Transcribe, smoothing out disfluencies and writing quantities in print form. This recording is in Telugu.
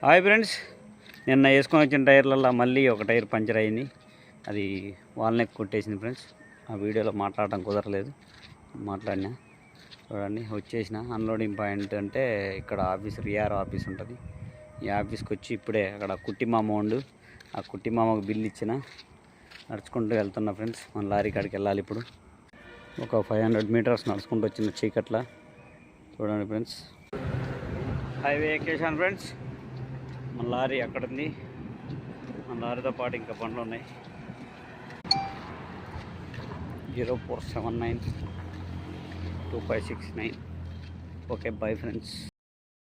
హాయ్ ఫ్రెండ్స్, నిన్న వేసుకొని వచ్చిన టైర్లలో మళ్ళీ ఒక టైర్ పంచర్ అయింది. అది వాళ్ళనే కొట్టేసింది ఫ్రెండ్స్. ఆ వీడియోలో మాట్లాడటం కుదరలేదు, మాట్లాడినా. చూడండి, వచ్చేసిన అన్లోడింగ్ పాయింట్ అంటే ఇక్కడ ఆఫీస్, రిఆర్ ఆఫీస్ ఉంటుంది. ఈ ఆఫీస్కి వచ్చి ఇప్పుడే అక్కడ కుట్టి మామ ఉండు, ఆ కుట్టి మామకు బిల్లు ఇచ్చిన నడుచుకుంటూ వెళ్తున్నా ఫ్రెండ్స్. మన లారీ కాడికి వెళ్ళాలి. ఇప్పుడు ఒక 500 మీటర్స్ నడుచుకుంటూ వచ్చిన చీకట్ల. చూడండి ఫ్రెండ్స్, హైవే ఎక్కేసాను ఫ్రెండ్స్. మన లారీ అక్కడ ఉంది. మన లారీతో పాటు ఇంకా బండ్లు ఉన్నాయి. 0479 2569. Okay, bye friends.